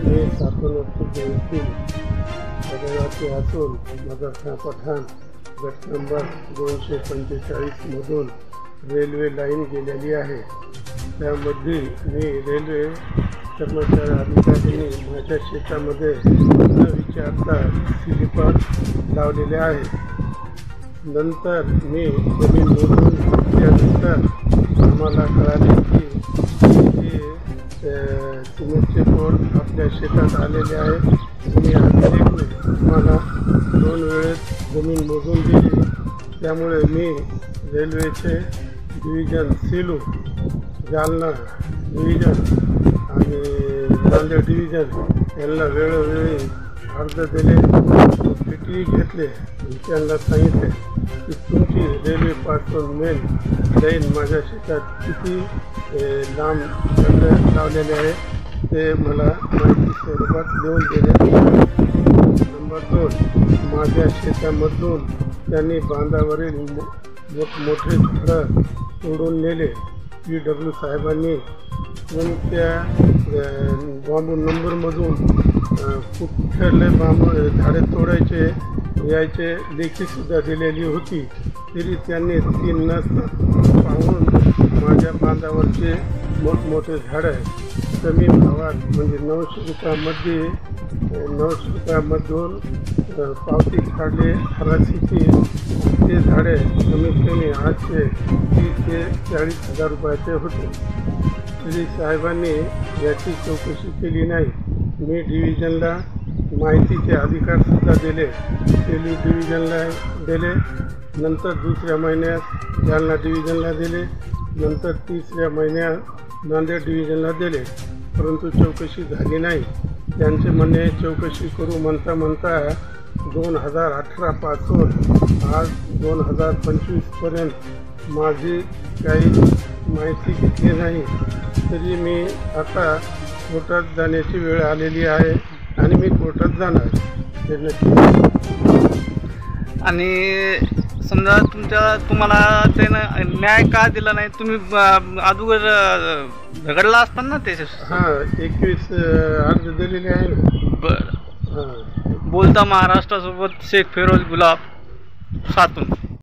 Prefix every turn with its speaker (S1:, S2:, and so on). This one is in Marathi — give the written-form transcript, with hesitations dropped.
S1: मी 7 पदव्याचे असून माझा पठाण गट नंबर 245 रेल्वे लाईन गेलेली आहे। त्यामध्ये मी रेल्वे कर्मचारी अधिकाऱ्यांनी माझ्या शेतामध्ये न विचारता स्लीपर लावलेले आहे। नंतर मी जमीन मोजून घेतल्यानंतर आम्हाला कळाले की सिमेंटचे बोर्ड आपल्या शेतात आलेले आहे आणि अतिरेकने मला 2 वेळेस जमीन मोजून दिली। त्यामुळे मी रेल्वेचे डिव्हिजन सेलू, जालना डिव्हिजन आणि नांदेड डिव्हिजन यांना वेळोवेळी अर्ज दिले, पेटी घेतले। त्यांना सांगितले की तुमची रेल्वेपासून मेन लाईन माझ्या शेतात किती लांब लावलेले आहे ते मला माहिती स्वरूपात देऊन दिले। नंबर 2, माझ्या शेतामधून त्यांनी बांधावरील मोठमोठे झाडं तोडून नेले। PW साहेबांनी कोणत्या बांबू नंबरमधून कुठले बांबू झाडे तोडायचे याचे लेखीसुद्धा दिलेली होती, तरी त्यांनी ती न पाहून माझ्या बांधावरचे मोठमोठे झाडं कमी भावात म्हणजे 900 रुपयामधून पावती काढले हराशीची। ते झाडे कमीत कमी 830 ते 40,000 रुपयाचे होते। तरी साहेबांनी याची चौकशी केली नाही। मी डिव्हिजनला माहितीचे अधिकारसुद्धा दिले, सेलू डिव्हिजनला दिले, नंतर दुसऱ्या महिन्यात जालना डिव्हिजनला दिले, नंतर तिसऱ्या महिन्यात नांदेड डिव्हिजनला दिले, परंतु चौकशी झाली नाही। त्यांचे म्हणणे चौकशी करू म्हणता 2018 पासून आज 2025पर्यंत माझी काही माहिती घेतली नाही। तरी मी आता कोर्टात जाण्याची वेळ आलेली आहे आणि मी कोर्टात जाणार।
S2: आणि समजा तुम्हाला त्यानं न्याय का दिला नाही? तुम्ही अगोदर झगडला असताना त्याच्या?
S1: हां, 21 अर्ज दिलेले आहे ना।
S2: बरं, बोलता महाराष्ट्रासोबत शेख फिरोज गुलाब सातून।